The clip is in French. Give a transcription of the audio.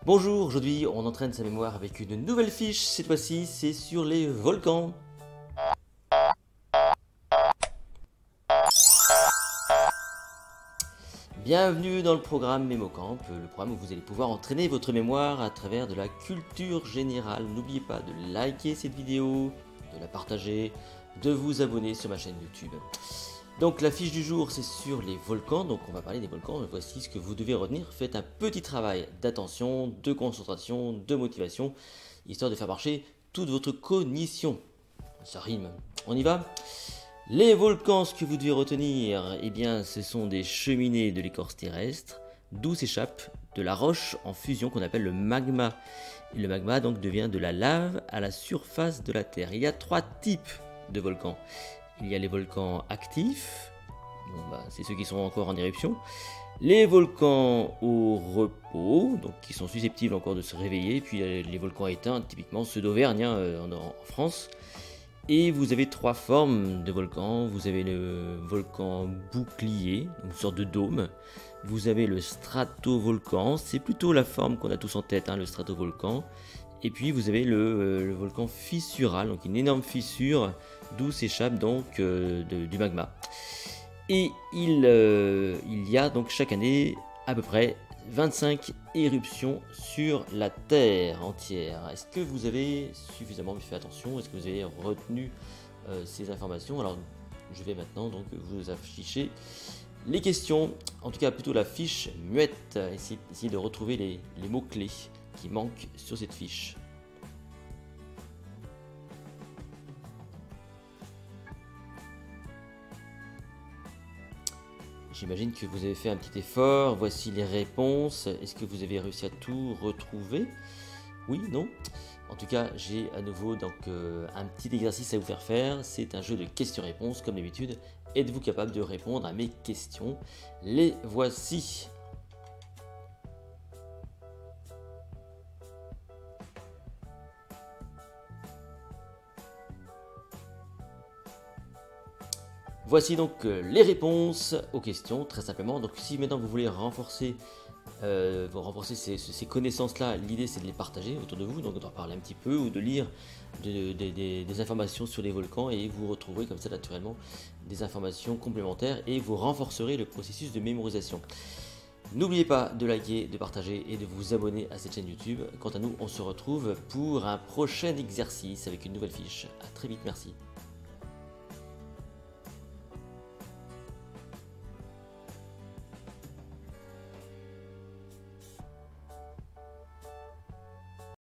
Bonjour, aujourd'hui on entraîne sa mémoire avec une nouvelle fiche, cette fois-ci c'est sur les volcans. Bienvenue dans le programme MemoCamp, le programme où vous allez pouvoir entraîner votre mémoire à travers de la culture générale. N'oubliez pas de liker cette vidéo, de la partager, de vous abonner sur ma chaîne YouTube. Donc la fiche du jour c'est sur les volcans, donc on va parler des volcans, voici ce que vous devez retenir. Faites un petit travail d'attention, de concentration, de motivation, histoire de faire marcher toute votre cognition. Ça rime, on y va? Les volcans, ce que vous devez retenir, eh bien ce sont des cheminées de l'écorce terrestre, d'où s'échappe de la roche en fusion qu'on appelle le magma. Et le magma donc devient de la lave à la surface de la Terre. Il y a trois types de volcans. Il y a les volcans actifs, c'est ceux qui sont encore en éruption. Les volcans au repos, donc qui sont susceptibles encore de se réveiller. Puis les volcans éteints, typiquement ceux d'Auvergne en France. Et vous avez trois formes de volcans. Vous avez le volcan bouclier, une sorte de dôme. Vous avez le stratovolcan, c'est plutôt la forme qu'on a tous en tête, le stratovolcan. Et puis vous avez le volcan fissural, donc une énorme fissure d'où s'échappe donc du magma. Et il y a donc chaque année à peu près 25 éruptions sur la Terre entière. Est-ce que vous avez suffisamment fait attention? Est-ce que vous avez retenu ces informations? Alors je vais maintenant donc vous afficher les questions, en tout cas plutôt la fiche muette. Essayez de retrouver les mots-clés qui manquent sur cette fiche. J'imagine que vous avez fait un petit effort. Voici les réponses. Est-ce que vous avez réussi à tout retrouver? Oui, non? En tout cas, j'ai à nouveau donc un petit exercice à vous faire faire. C'est un jeu de questions-réponses comme d'habitude. Êtes-vous capable de répondre à mes questions? Les voici. Voici donc les réponses aux questions, très simplement. Donc si maintenant vous voulez renforcer ces connaissances-là, l'idée c'est de les partager autour de vous, donc d'en parler un petit peu ou de lire des informations sur les volcans et vous retrouverez comme ça naturellement des informations complémentaires et vous renforcerez le processus de mémorisation. N'oubliez pas de liker, de partager et de vous abonner à cette chaîne YouTube. Quant à nous, on se retrouve pour un prochain exercice avec une nouvelle fiche. A très vite, merci.